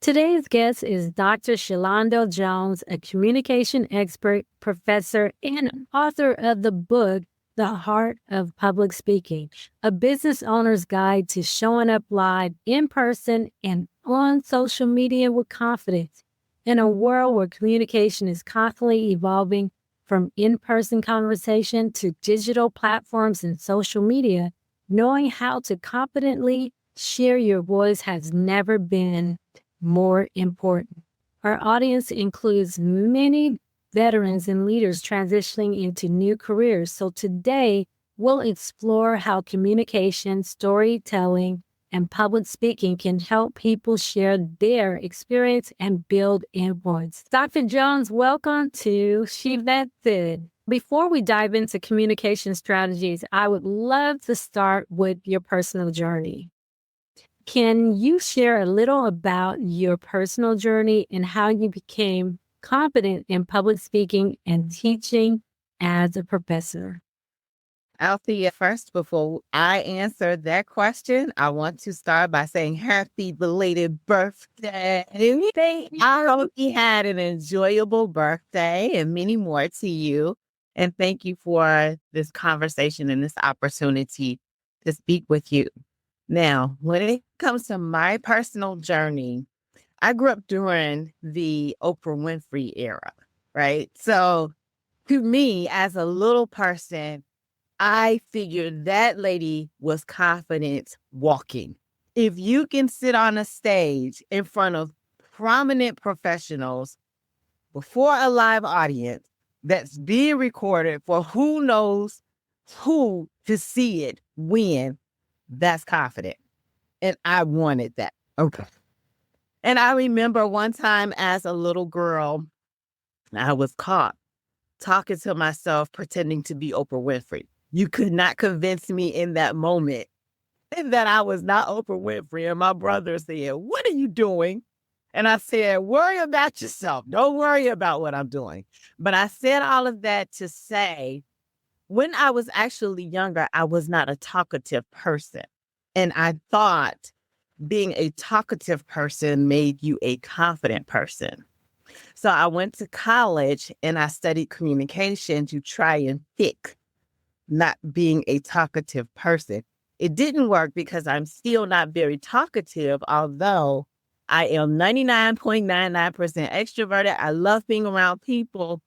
Today's guest is Dr. Shalando Jones, a communication expert, professor, and author of the book, The Heart of Public Speaking, a business owner's guide to showing up live, in person, and on social media with confidence. In a world where communication is constantly evolving from in-person conversation to digital platforms and social media, knowing how to confidently share your voice has never been more important. Our audience includes many veterans and leaders transitioning into new careers. So today, we'll explore how communication, storytelling, and public speaking can help people share their experience and build influence. Dr. Jones, welcome to She Vetted. Before we dive into communication strategies, I would love to start with your personal journey. Can you share a little about your personal journey and how you became confident in public speaking and teaching as a professor? Althea, first, before I answer that question, I want to start by saying happy belated birthday. I hope you had an enjoyable birthday and many more to you. And thank you for this conversation and this opportunity to speak with you. Now, when it comes to my personal journey, I grew up during the Oprah Winfrey era, right? So to me, as a little person, I figured that lady was confident walking. If you can sit on a stage in front of prominent professionals before a live audience that's being recorded for who knows who to see it when, that's confident. And I wanted that. Okay. And I remember one time as a little girl, I was caught talking to myself, pretending to be Oprah Winfrey. You could not convince me in that moment that I was not Oprah Winfrey. And my brother said, "What are you doing?" And I said, "Worry about yourself. Don't worry about what I'm doing." But I said all of that to say, when I was actually younger, I was not a talkative person. And I thought being a talkative person made you a confident person. So I went to college and I studied communication to try and fix not being a talkative person. It didn't work because I'm still not very talkative, although I am 99.99% extroverted. I love being around people,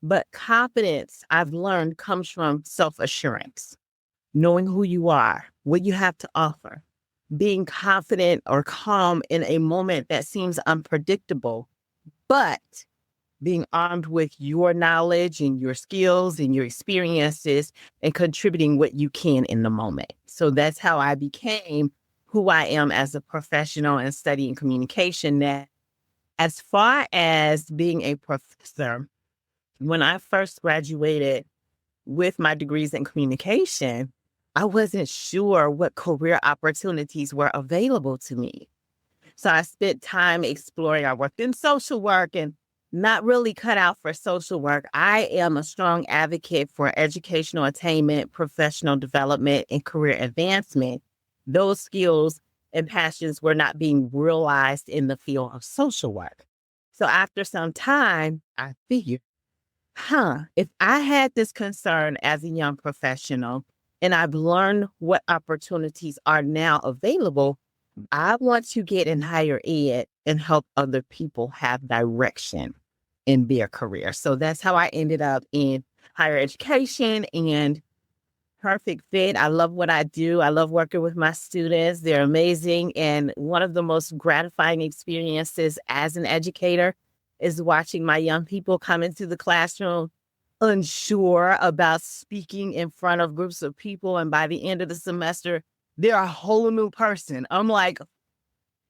but confidence, I've learned, comes from self-assurance, knowing who you are, what you have to offer, being confident or calm in a moment that seems unpredictable, but being armed with your knowledge and your skills and your experiences and contributing what you can in the moment. So that's how I became who I am as a professional and studying communication. Now, as far as being a professor, when I first graduated with my degrees in communication, I wasn't sure what career opportunities were available to me. So I spent time exploring. I worked in social work and not really cut out for social work. I am a strong advocate for educational attainment, professional development, and career advancement. Those skills and passions were not being realized in the field of social work. So after some time, I figured, if I had this concern as a young professional and I've learned what opportunities are now available, I want to get in higher ed and help other people have direction in their career. So that's how I ended up in higher education, and perfect fit. I love what I do. I love working with my students. They're amazing. And one of the most gratifying experiences as an educator is watching my young people come into the classroom unsure about speaking in front of groups of people. And by the end of the semester, they're a whole new person. I'm like,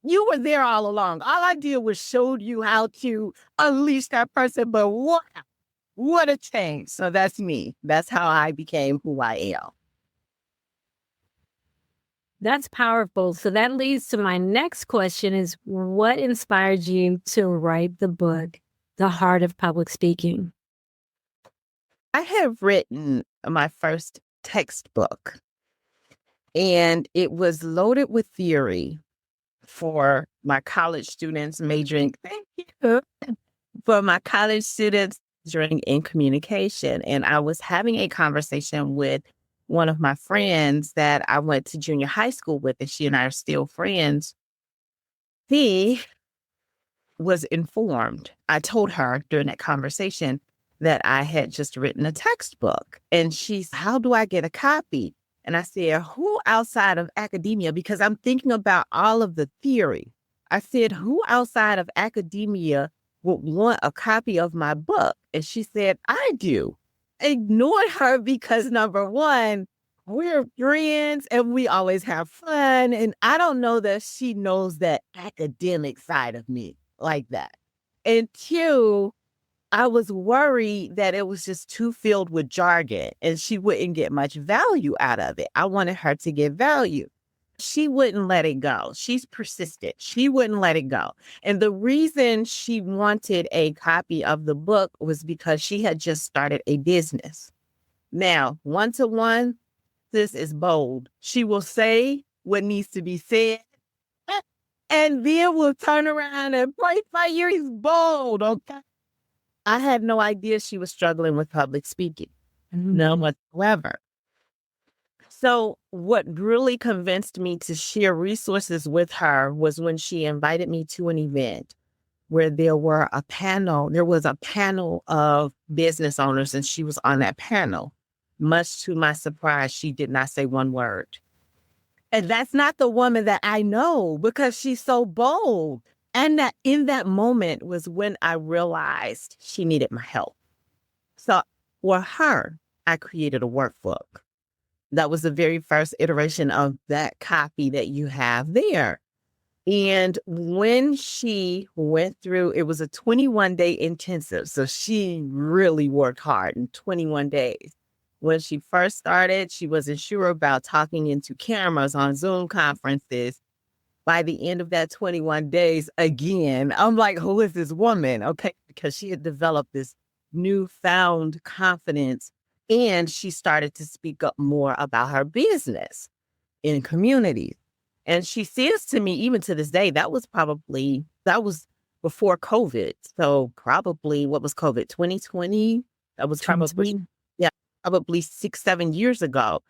you were there all along. All I did was showed you how to unleash that person. But what a change. So that's me. That's how I became who I am. That's powerful. So that leads to my next question is what inspired you to write the book, The Heart of Public Speaking? I have written my first textbook, and it was loaded with theory for my college students majoring, thank you, for my college students majoring in communication. And I was having a conversation with one of my friends that I went to junior high school with, and she and I are still friends. He was informed. I told her during that conversation that I had just written a textbook. And she's, how do I get a copy? And I said, who outside of academia? Because I'm thinking about all of the theory. I said, who outside of academia would want a copy of my book? And she said, I do. Ignored her because number one, we're friends and we always have fun. And I don't know that she knows that academic side of me like that. And two, I was worried that it was just too filled with jargon and she wouldn't get much value out of it. I wanted her to get value. She wouldn't let it go. She's persistent. She wouldn't let it go. And the reason she wanted a copy of the book was because she had just started a business. Now, one-to-one, this is bold. She will say what needs to be said, and then we'll turn around and play fire. He's bold, okay? I had no idea she was struggling with public speaking. None whatsoever. So what really convinced me to share resources with her was when she invited me to an event where there was a panel of business owners, and she was on that panel. Much to my surprise, she did not say one word. And that's not the woman that I know because she's so bold. And that in that moment was when I realized she needed my help. So for her, I created a workbook. That was the very first iteration of that copy that you have there. And when she went through, it was a 21-day intensive. So she really worked hard in 21 days. When she first started, she wasn't sure about talking into cameras on Zoom conferences. By the end of that 21 days, again, I'm like, who is this woman? Okay, because she had developed this newfound confidence and she started to speak up more about her business in communities. And she says to me, even to this day, that was before COVID. So probably, what was COVID, 2020? That was probably, yeah, probably 6-7 years ago.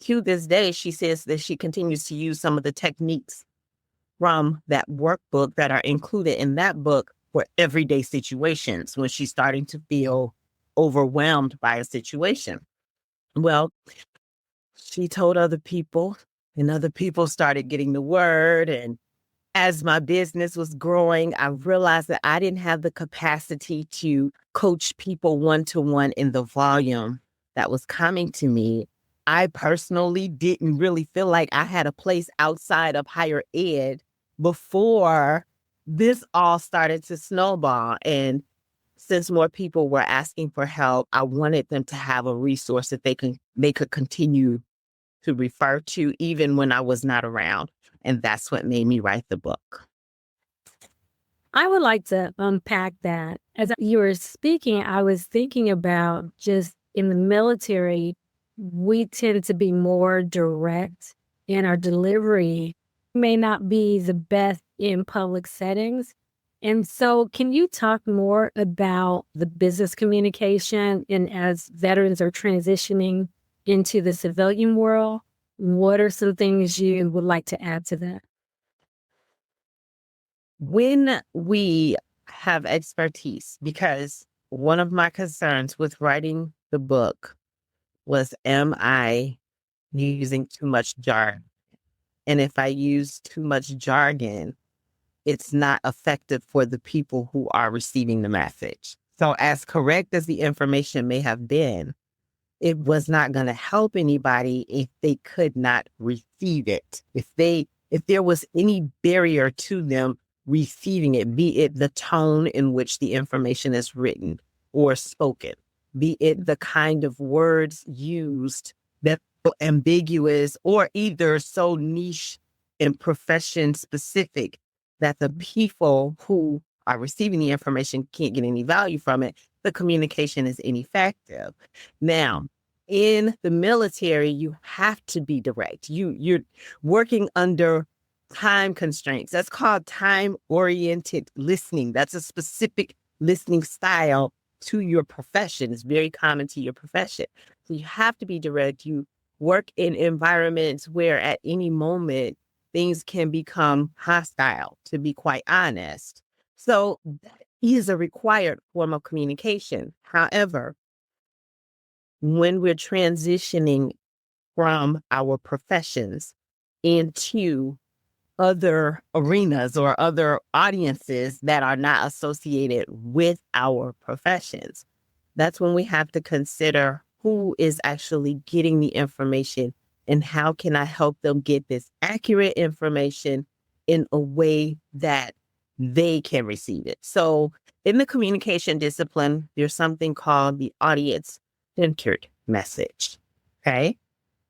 To this day, she says that she continues to use some of the techniques from that workbook that are included in that book for everyday situations when she's starting to feel overwhelmed by a situation. Well, she told other people, and other people started getting the word. And as my business was growing, I realized that I didn't have the capacity to coach people one-to-one in the volume that was coming to me. I personally didn't really feel like I had a place outside of higher ed before this all started to snowball. And since more people were asking for help, I wanted them to have a resource that they could continue to refer to even when I was not around. And that's what made me write the book. I would like to unpack that. As you were speaking, I was thinking about just in the military, we tend to be more direct in our delivery, may not be the best in public settings. And so can you talk more about the business communication and as veterans are transitioning into the civilian world, what are some things you would like to add to that? When we have expertise, because one of my concerns with writing the book was, am I using too much jargon? And if I use too much jargon, it's not effective for the people who are receiving the message. So as correct as the information may have been, it was not going to help anybody if they could not receive it. If there was any barrier to them receiving it, be it the tone in which the information is written or spoken, be it the kind of words used that are ambiguous or either so niche and profession specific that the people who are receiving the information can't get any value from it, the communication is ineffective. Now, in the military, you have to be direct. You're working under time constraints. That's called time-oriented listening. That's a specific listening style to your profession. It's very common to your profession. So you have to be direct. You work in environments where at any moment things can become hostile, to be quite honest. So that is a required form of communication. However, when we're transitioning from our professions into other arenas or other audiences that are not associated with our professions, that's when we have to consider who is actually getting the information and how can I help them get this accurate information in a way that they can receive it. So in the communication discipline, there's something called the audience centered message. Okay.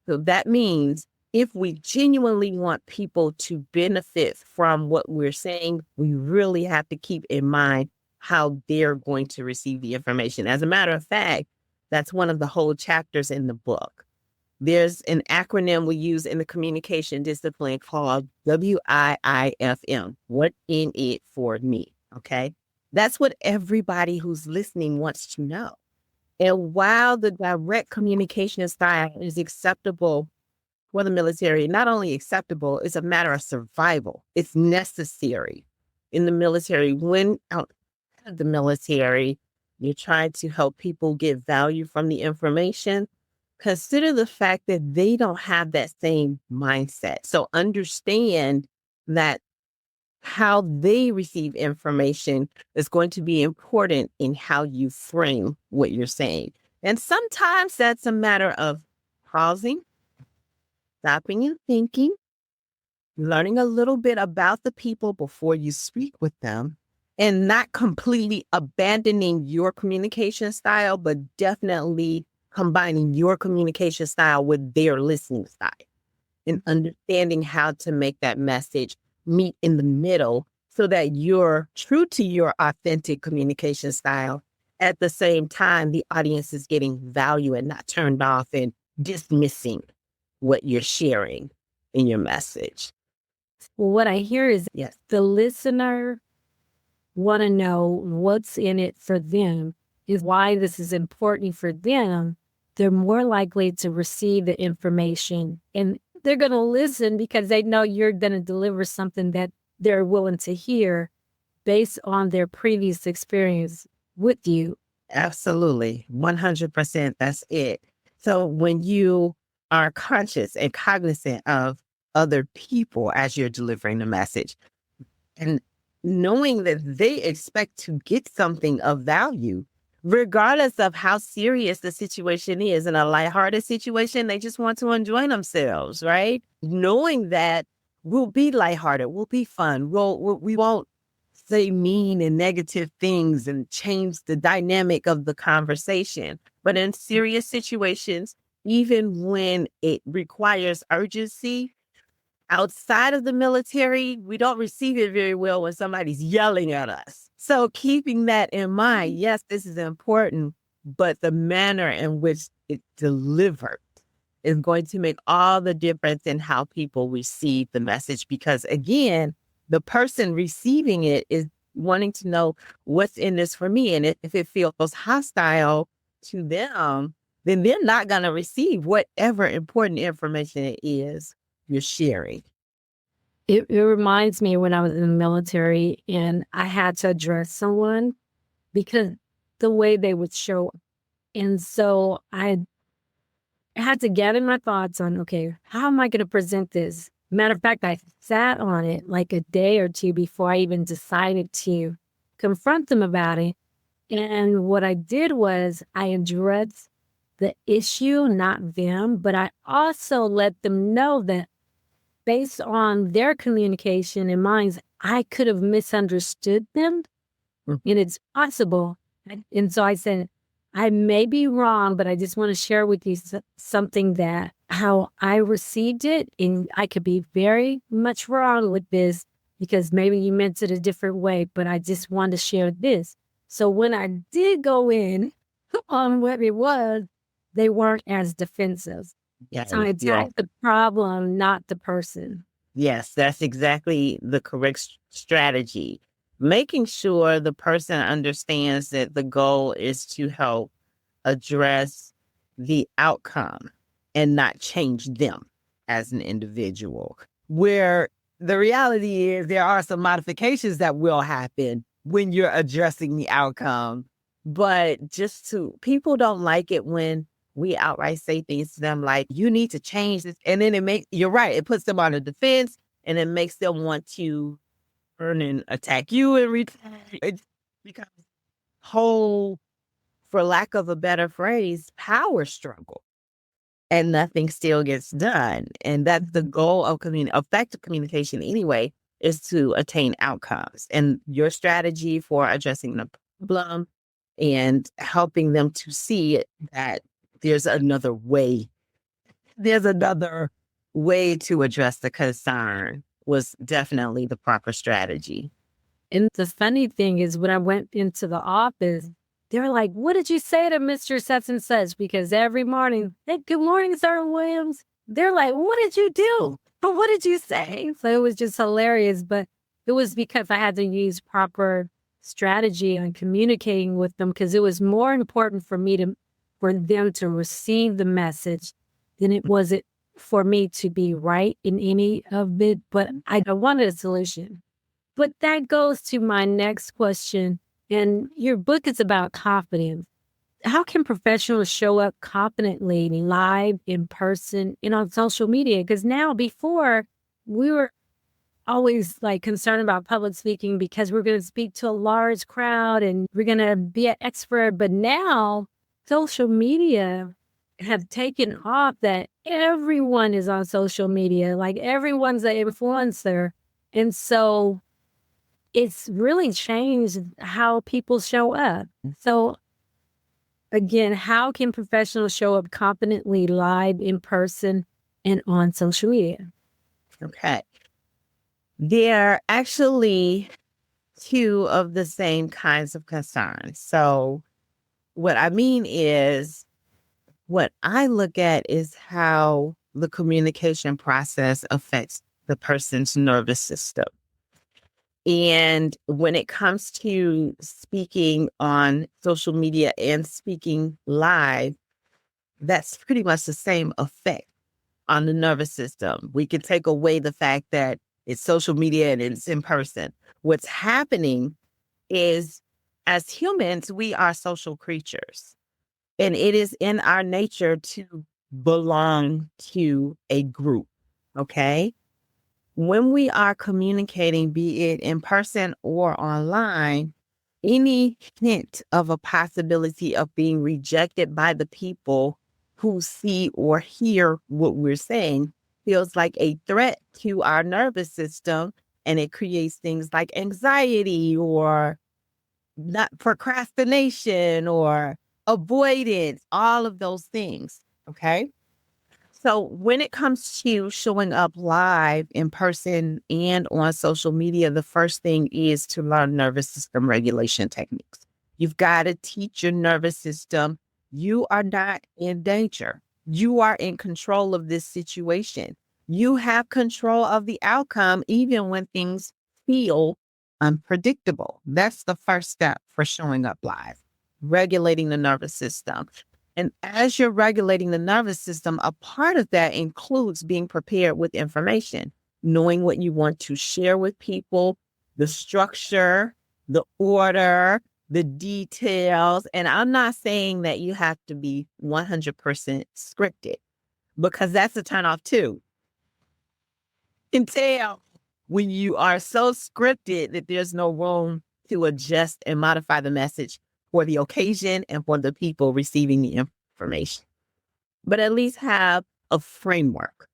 So that means if we genuinely want people to benefit from what we're saying, we really have to keep in mind how they're going to receive the information. As a matter of fact, that's one of the whole chapters in the book. There's an acronym we use in the communication discipline called WIIFM. What in it for me? Okay. That's what everybody who's listening wants to know. And while the direct communication style is acceptable for the military, not only acceptable, it's a matter of survival. It's necessary in the military. When out of the military, you're trying to help people get value from the information. Consider the fact that they don't have that same mindset. So understand that how they receive information is going to be important in how you frame what you're saying. And sometimes that's a matter of pausing, stopping and thinking, learning a little bit about the people before you speak with them, and not completely abandoning your communication style, but definitely combining your communication style with their listening style and understanding how to make that message meet in the middle so that you're true to your authentic communication style. At the same time, the audience is getting value and not turned off and dismissing what you're sharing in your message. Well, what I hear is Yes. the listener want to know what's in it for them, is why this is important for them. They're more likely to receive the information and they're going to listen because they know you're going to deliver something that they're willing to hear based on their previous experience with you. Absolutely. 100%. That's it. So when you are conscious and cognizant of other people as you're delivering the message and knowing that they expect to get something of value, regardless of how serious the situation is, in a lighthearted situation, they just want to enjoy themselves, right? Knowing that we'll be lighthearted, we'll be fun, we won't say mean and negative things and change the dynamic of the conversation. But in serious situations, even when it requires urgency, outside of the military, we don't receive it very well when somebody's yelling at us. So keeping that in mind, yes, this is important, but the manner in which it's delivered is going to make all the difference in how people receive the message. Because again, the person receiving it is wanting to know what's in this for me. And if it feels hostile to them, then they're not going to receive whatever important information it is you're sharing. It reminds me when I was in the military and I had to address someone because the way they would show up. And so I had to gather my thoughts on, okay, how am I going to present this? Matter of fact, I sat on it like a day or two before I even decided to confront them about it. And what I did was I addressed the issue, not them, but I also let them know that based on their communication and mine, I could have misunderstood them. Mm. And it's possible. And so I said, I may be wrong, but I just want to share with you something that how I received it. And I could be very much wrong with this because maybe you meant it a different way, but I just wanted to share this. So when I did go in on what it was, they weren't as defensive. Yeah, So I yeah. attacked the problem, not the person. Yes, that's exactly the correct strategy. Making sure the person understands that the goal is to help address the outcome and not change them as an individual. Where the reality is there are some modifications that will happen when you're addressing the outcome. But people don't like it when we outright say things to them like, you need to change this. And then you're right, it puts them on the defense and it makes them want to turn and attack you and return. It becomes whole, for lack of a better phrase, power struggle. And nothing still gets done. And that's the goal of effective communication anyway, is to attain outcomes. And your strategy for addressing the problem and helping them to see that there's another way. There's another way to address the concern was definitely the proper strategy. And the funny thing is, when I went into the office, they were like, "What did you say to Mr. Such and Such?" Because every morning, "Hey, good morning, Sir Williams." They're like, "What did you do? Or what did you say?" So it was just hilarious. But it was because I had to use proper strategy on communicating with them, because it was more important for them to receive the message than it was for me to be right in any of it. But I wanted a solution. But that goes to my next question. And your book is about confidence. How can professionals show up confidently live, in person, and on social media? Because now, before, we were always like concerned about public speaking because we're going to speak to a large crowd and we're going to be an expert. But now, social media have taken off that everyone is on social media, like everyone's an influencer. And so it's really changed how people show up. So again, how can professionals show up confidently live, in person, and on social media? Okay. They're actually two of the same kinds of concerns. So what I mean is, what I look at is how the communication process affects the person's nervous system. And when it comes to speaking on social media and speaking live, that's pretty much the same effect on the nervous system. We can take away the fact that it's social media and it's in person. What's happening is, as humans, we are social creatures, and it is in our nature to belong to a group. Okay. When we are communicating, be it in person or online, any hint of a possibility of being rejected by the people who see or hear what we're saying feels like a threat to our nervous system. And it creates things like anxiety or not procrastination or avoidance, all of those things. Okay. So when it comes to showing up live, in person, and on social media, the first thing is to learn nervous system regulation techniques. You've got to teach your nervous system you are not in danger. You are in control of this situation. You have control of the outcome, even when things feel unpredictable. That's the first step for showing up live, regulating the nervous system. And as you're regulating the nervous system, a part of that includes being prepared with information, knowing what you want to share with people, the structure, the order, the details. And I'm not saying that you have to be 100% scripted, because that's a turnoff too. You can tell when you are so scripted that there's no room to adjust and modify the message for the occasion and for the people receiving the information. But at least have a framework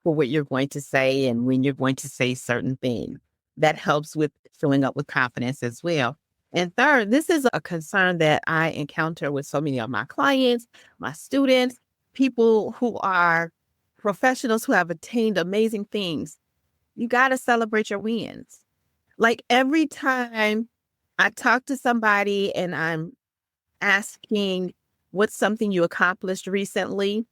for what you're going to say and when you're going to say certain things. That helps with showing up with confidence as well. And third, this is a concern that I encounter with so many of my clients, my students, people who are professionals who have attained amazing things. You got to celebrate your wins. Like every time I talk to somebody and I'm asking what's something you accomplished recently,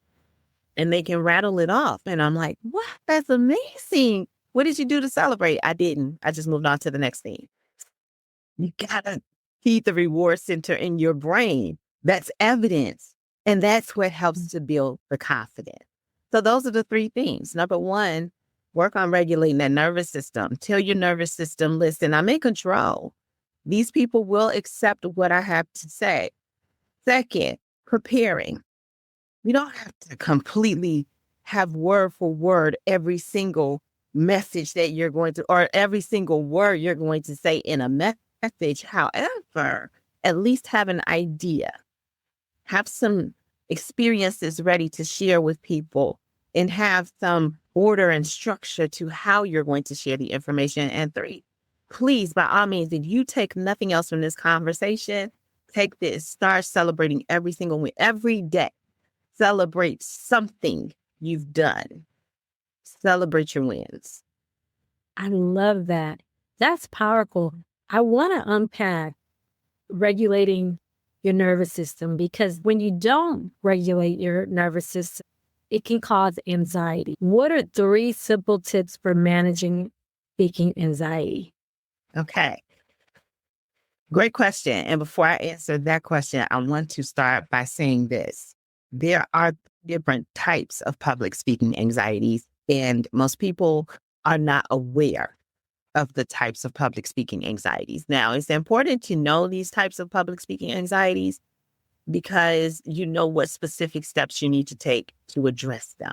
and they can rattle it off. And I'm like, "What? That's amazing. What did you do to celebrate? I didn't. I just moved on to the next thing. You gotta feed the reward center in your brain. That's evidence. And that's what helps to build the confidence. So those are the three things. Number one, work on regulating that nervous system. Tell your nervous system, listen, I'm in control. These people will accept what I have to say. Second, preparing. You don't have to completely have word for word every single message that you're going to, or every single word you're going to say in a message. However, at least have an idea, have some experiences ready to share with people, and have some order and structure to how you're going to share the information. And three, please, by all means, if you take nothing else from this conversation, take this, start celebrating every day. Celebrate something you've done. Celebrate your wins. I love that. That's powerful. I want to unpack regulating your nervous system, because when you don't regulate your nervous system, it can cause anxiety. What are 3 simple tips for managing speaking anxiety? Okay. Great question. And before I answer that question, I want to start by saying this. There are different types of public speaking anxieties, and most people are not aware of the types of public speaking anxieties. Now, it's important to know these types of public speaking anxieties because you know what specific steps you need to take to address them.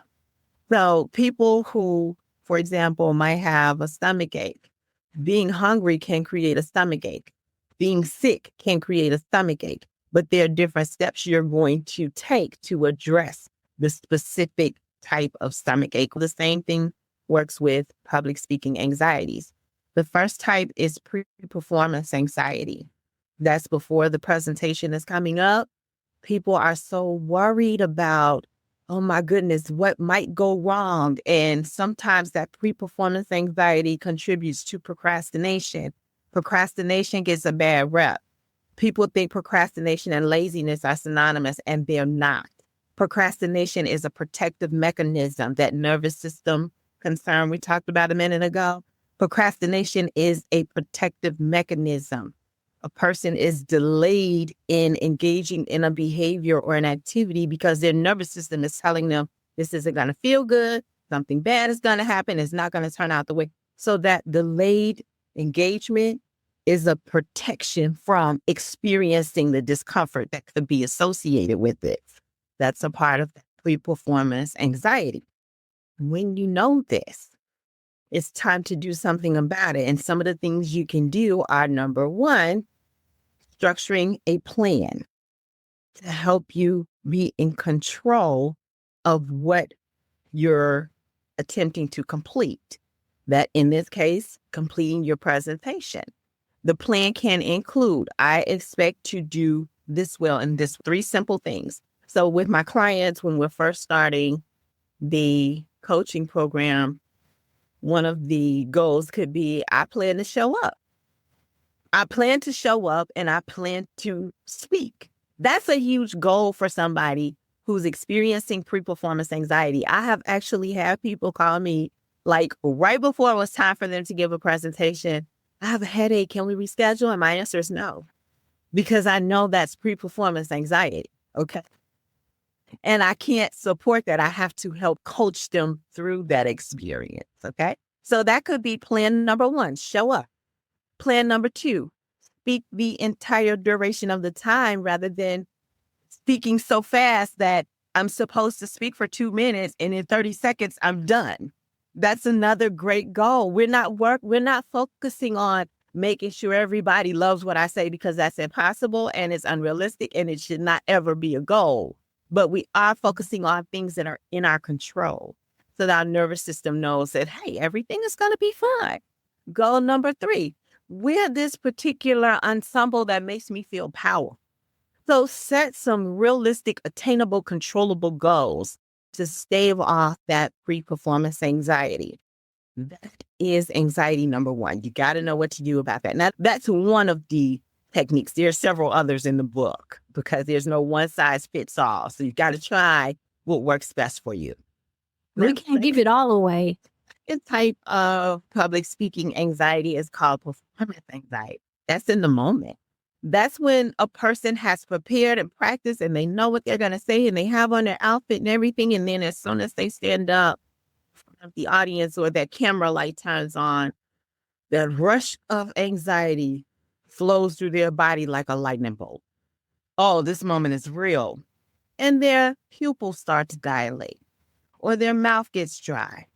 So people who, for example, might have a stomach ache, being hungry can create a stomach ache. Being sick can create a stomach ache, but there are different steps you're going to take to address the specific type of stomach ache. The same thing works with public speaking anxieties. The first type is pre-performance anxiety. That's before the presentation is coming up. People are so worried about, oh my goodness, what might go wrong? And sometimes that pre-performance anxiety contributes to procrastination. Procrastination gets a bad rep. People think procrastination and laziness are synonymous, and they're not. Procrastination is a protective mechanism, that nervous system concern we talked about a minute ago. Procrastination is a protective mechanism. A person is delayed in engaging in a behavior or an activity because their nervous system is telling them this isn't going to feel good, something bad is going to happen, it's not going to turn out the way. So that delayed engagement is a protection from experiencing the discomfort that could be associated with it. That's a part of pre-performance anxiety. When you know this, it's time to do something about it. And some of the things you can do are, number one, structuring a plan to help you be in control of what you're attempting to complete. That, in this case, completing your presentation. The plan can include, I expect to do this well in this 3 simple things. So with my clients, when we're first starting the coaching program, one of the goals could be, I plan to show up. I plan to show up and I plan to speak. That's a huge goal for somebody who's experiencing pre-performance anxiety. I have actually had people call me like right before it was time for them to give a presentation. I have a headache. Can we reschedule? And my answer is no, because I know that's pre-performance anxiety. Okay. And I can't support that. I have to help coach them through that experience. Okay. So that could be plan number 1, show up. Plan number 2, speak the entire duration of the time rather than speaking so fast that I'm supposed to speak for 2 minutes and in 30 seconds, I'm done. That's another great goal. We're not focusing on making sure everybody loves what I say, because that's impossible and it's unrealistic and it should not ever be a goal. But we are focusing on things that are in our control so that our nervous system knows that, hey, everything is going to be fine. Goal number 3, we're this particular ensemble that makes me feel powerful. So set some realistic, attainable, controllable goals to stave off that pre-performance anxiety. That is anxiety number 1. You got to know what to do about that. Now, that's one of the techniques. There are several others in the book because there's no one size fits all. So you've got to try what works best for you. We can't give it all away. second type of public speaking anxiety is called performance anxiety. That's in the moment. That's when a person has prepared and practiced and they know what they're going to say and they have on their outfit and everything. And then as soon as they stand up in front of the audience or that camera light turns on, that rush of anxiety flows through their body like a lightning bolt. Oh, this moment is real. And their pupils start to dilate, or their mouth gets dry,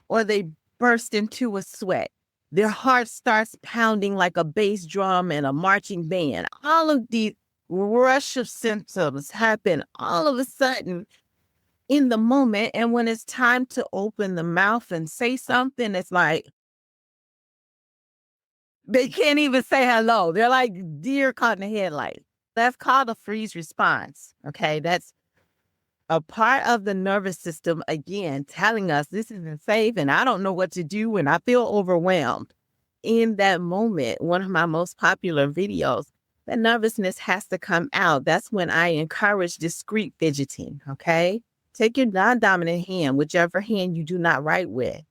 or they burst into a sweat. Their heart starts pounding like a bass drum in a marching band. All of these rush of symptoms happen all of a sudden in the moment. And when it's time to open the mouth and say something, it's like they can't even say hello. They're like deer caught in the headlights. That's called a freeze response. Okay. That's a part of the nervous system, again, telling us this isn't safe and I don't know what to do and I feel overwhelmed. In that moment, one of my most popular videos, that nervousness has to come out. That's when I encourage discreet fidgeting, okay? Take your non-dominant hand, whichever hand you do not write with,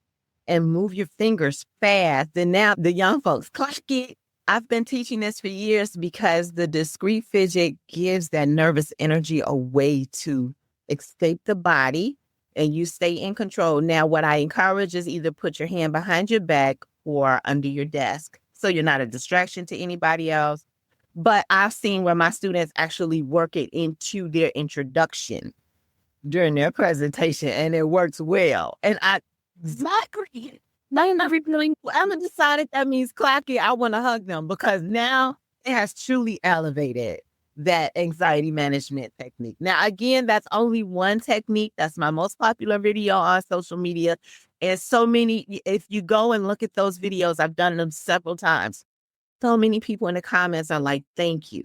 and move your fingers fast. And now the young folks, clock it. I've been teaching this for years because the discreet fidget gives that nervous energy a way to escape the body and you stay in control. Now, what I encourage is either put your hand behind your back or under your desk so you're not a distraction to anybody else. But I've seen where my students actually work it into their introduction during their presentation and it works well. And I exactly. I'm decided that means clacky. I want to hug them because now it has truly elevated that anxiety management technique. Now, again, that's only one technique. That's my most popular video on social media. And so many, if you go and look at those videos, I've done them several times. So many people in the comments are like, thank you.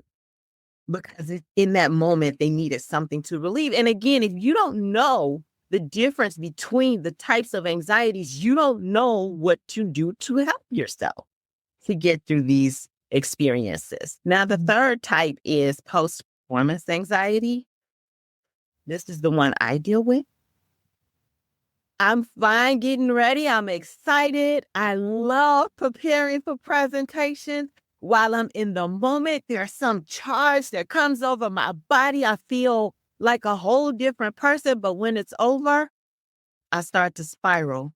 Because in that moment, they needed something to relieve. And again, if you don't know the difference between the types of anxieties, you don't know what to do to help yourself to get through these experiences. Now, the third type is post-performance anxiety. This is the one I deal with. I'm fine getting ready. I'm excited. I love preparing for presentations. While I'm in the moment, there's some charge that comes over my body. I feel like a whole different person. But when it's over, I start to spiral.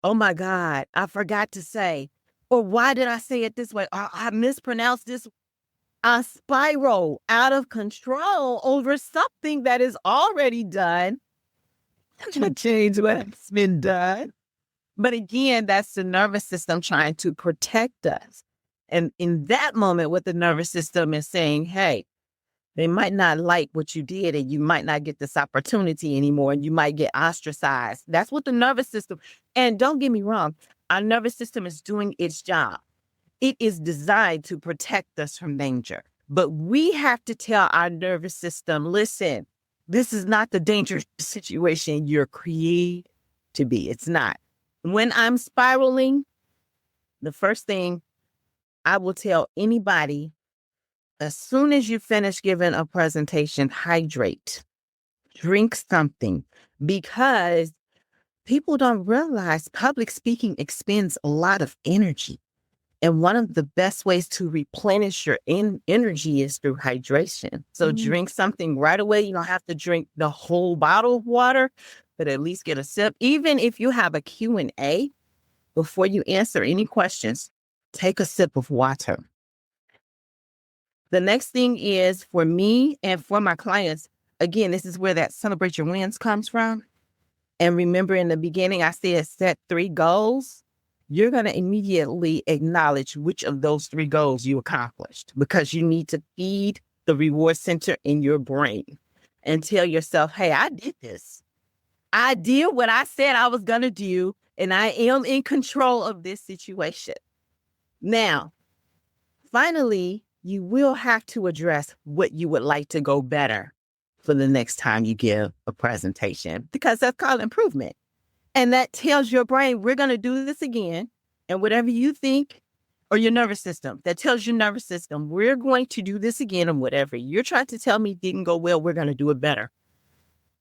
Oh my God, I forgot to say, or why did I say it this way? Or I mispronounced this. I spiral out of control over something that is already done. I'm going to change what's been done. But again, that's the nervous system trying to protect us. And in that moment, what the nervous system is saying, hey, they might not like what you did and you might not get this opportunity anymore and you might get ostracized. That's what the nervous system, and don't get me wrong, our nervous system is doing its job. It is designed to protect us from danger. But we have to tell our nervous system, listen, this is not the dangerous situation you're created to be. It's not. When I'm spiraling, the first thing I will tell anybody, as soon as you finish giving a presentation, hydrate, drink something, because people don't realize public speaking expends a lot of energy. And one of the best ways to replenish your energy is through hydration. So drink something right away. You don't have to drink the whole bottle of water, but at least get a sip. Even if you have a Q&A, before you answer any questions, take a sip of water. The next thing is for me and for my clients, again, this is where that celebrate your wins comes from. And remember in the beginning, I said set 3 goals. You're going to immediately acknowledge which of those 3 goals you accomplished because you need to feed the reward center in your brain and tell yourself, hey, I did this. I did what I said I was going to do, and I am in control of this situation. Now, finally, you will have to address what you would like to go better for the next time you give a presentation, because that's called improvement. And that tells your brain, we're going to do this again. And whatever you think, or your nervous system, that tells your nervous system, we're going to do this again. And whatever you're trying to tell me didn't go well, we're going to do it better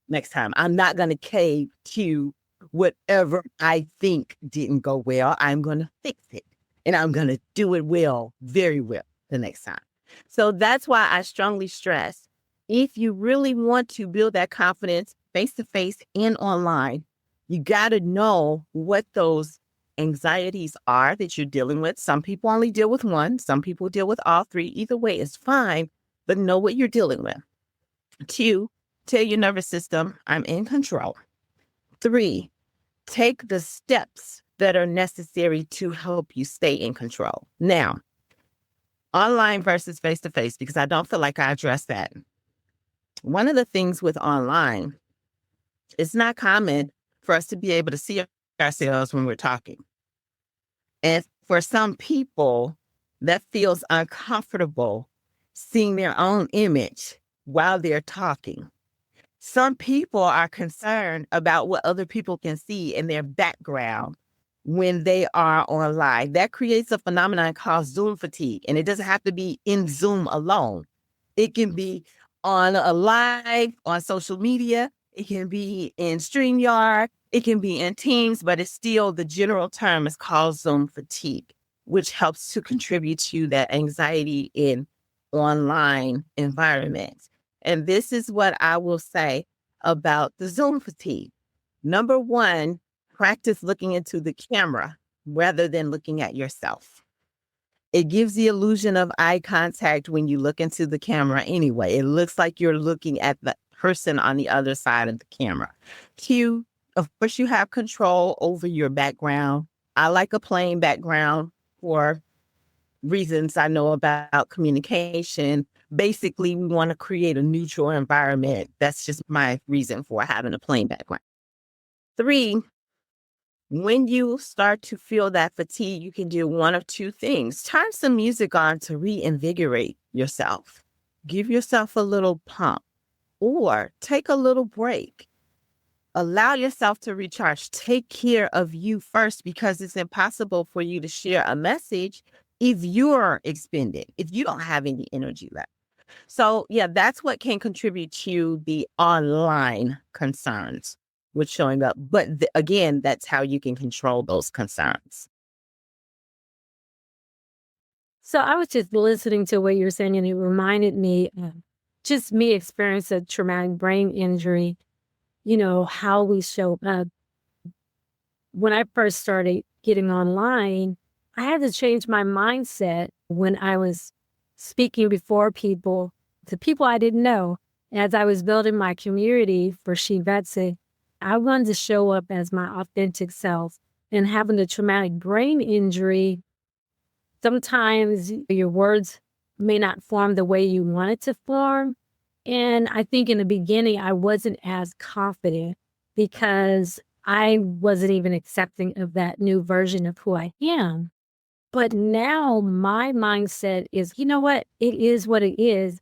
next time. I'm not going to cave to Whatever I think didn't go well, I'm going to fix it and I'm going to do it well, very well the next time. So that's why I strongly stress, if you really want to build that confidence face to face and online, you got to know what those anxieties are that you're dealing with. Some people only deal with one, some people deal with all three. Either way is fine, but know what you're dealing with. 2, tell your nervous system, I'm in control. 3, take the steps that are necessary to help you stay in control. Now, online versus face to face, because I don't feel like I addressed that. One of the things with online, it's not common for us to be able to see ourselves when we're talking. And for some people, that feels uncomfortable seeing their own image while they're talking. Some people are concerned about what other people can see in their background when they are on live. That creates a phenomenon called Zoom fatigue. And it doesn't have to be in Zoom alone. It can be on a live, on social media. It can be in StreamYard. It can be in Teams, but it's still, the general term is called Zoom fatigue, which helps to contribute to that anxiety in online environments. And this is what I will say about the Zoom fatigue. Number one, practice looking into the camera rather than looking at yourself. It gives the illusion of eye contact when you look into the camera anyway. It looks like you're looking at the person on the other side of the camera. 2, of course, you have control over your background. I like a plain background for reasons I know about communication. Basically, we want to create a neutral environment. That's just my reason for having a plain background. 3, when you start to feel that fatigue, you can do one of two things. Turn some music on to reinvigorate yourself. Give yourself a little pump, or take a little break. Allow yourself to recharge. Take care of you first, because it's impossible for you to share a message if you're expended, if you don't have any energy left. So, yeah, that's what can contribute to the online concerns with showing up. But again, that's how you can control those concerns. So I was just listening to what you're saying, and it reminded me of just me experiencing a traumatic brain injury, how we show up. When I first started getting online, I had to change my mindset when I was speaking before people, to people I didn't know. As I was building my community for Shivetse, I wanted to show up as my authentic self. And having a traumatic brain injury, sometimes your words may not form the way you want it to form. And I think in the beginning, I wasn't as confident because I wasn't even accepting of that new version of who I am. But now my mindset is, you know what? It is what it is.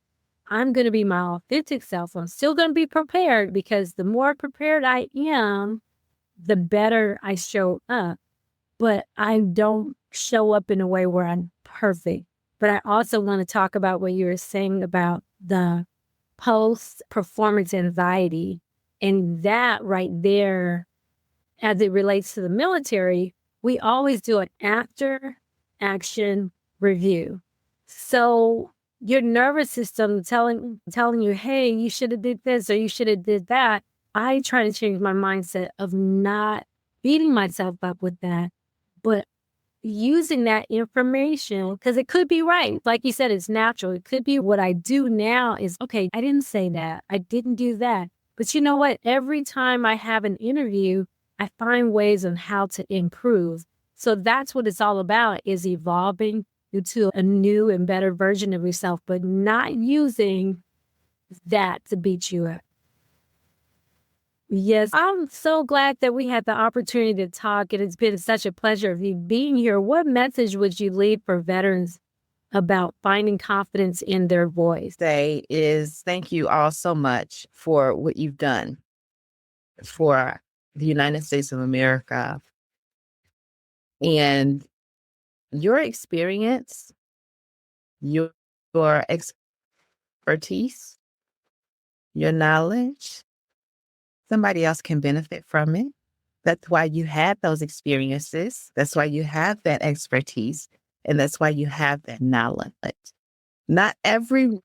I'm going to be my authentic self. I'm still going to be prepared, because the more prepared I am, the better I show up. But I don't show up in a way where I'm perfect. But I also want to talk about what you were saying about the post-performance anxiety. And that right there, as it relates to the military, we always do an after action review. So your nervous system telling you, hey, you should have did this or you should have did that. I try to change my mindset of not beating myself up with that, but using that information, because it could be right. Like you said, it's natural. It could be what I do now is, okay, I didn't say that. I didn't do that. But you know what? Every time I have an interview, I find ways on how to improve. So that's what it's all about, is evolving into a new and better version of yourself, but not using that to beat you up. Yes, I'm so glad that we had the opportunity to talk, and it's been such a pleasure of you being here. What message would you leave for veterans about finding confidence in their voice? Say is, thank you all so much for what you've done for the United States of America, and your experience, your expertise, your knowledge. Somebody else can benefit from it. That's why you had those experiences. That's why you have that expertise. And that's why you have that knowledge. Not everyone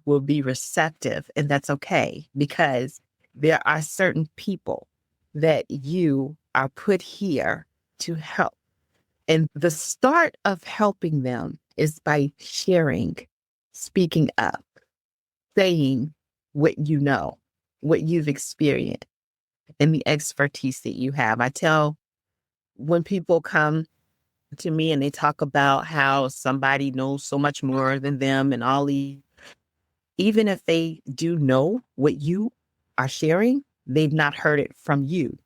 will be receptive, and that's okay because there are certain people that you are put here to help. And the start of helping them is by sharing, speaking up, saying what you know, what you've experienced, and the expertise that you have. I tell when people come to me and they talk about how somebody knows so much more than them and all these, even if they do know what you are sharing, they've not heard it from you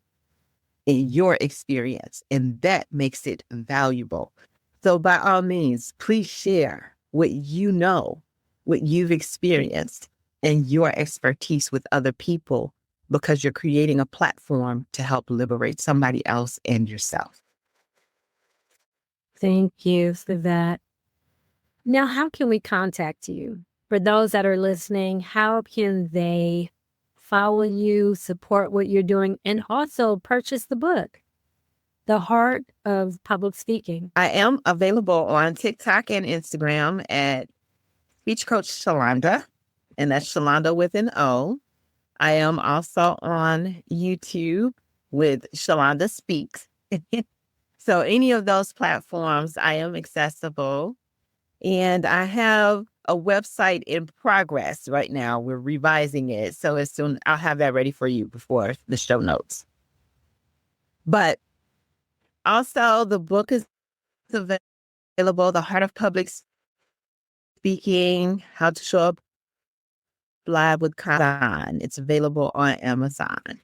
in your experience. And that makes it valuable. So by all means, please share what you know, what you've experienced, and your expertise with other people because you're creating a platform to help liberate somebody else and yourself. Thank you for that. Now, how can we contact you? For those that are listening, how can they follow you, support what you're doing, and also purchase the book, The Heart of Public Speaking? I am available on TikTok and Instagram at Speech Coach Shalanda, and that's Shalanda with an O. I am also on YouTube with Shalanda Speaks. So any of those platforms, I am accessible. And I have a website in progress right now. We're revising it. So as soon I'll have that ready for you before the show notes. But also the book is available, The Heart of Public Speaking, How to Show Up Live with Khan. It's available on Amazon.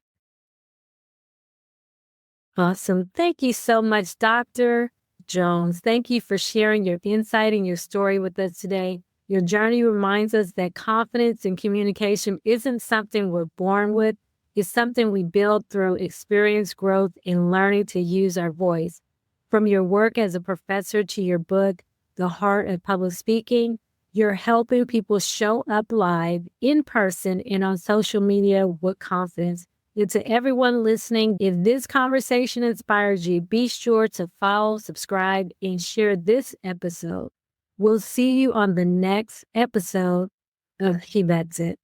Awesome. Thank you so much, Dr. Jones. Thank you for sharing your insight and your story with us today. Your journey reminds us that confidence in communication isn't something we're born with. It's something we build through experience, growth, and learning to use our voice. From your work as a professor to your book, The Heart of Public Speaking, you're helping people show up live, in person, and on social media with confidence. And to everyone listening, if this conversation inspires you, be sure to follow, subscribe, and share this episode. We'll see you on the next episode of He Bets It.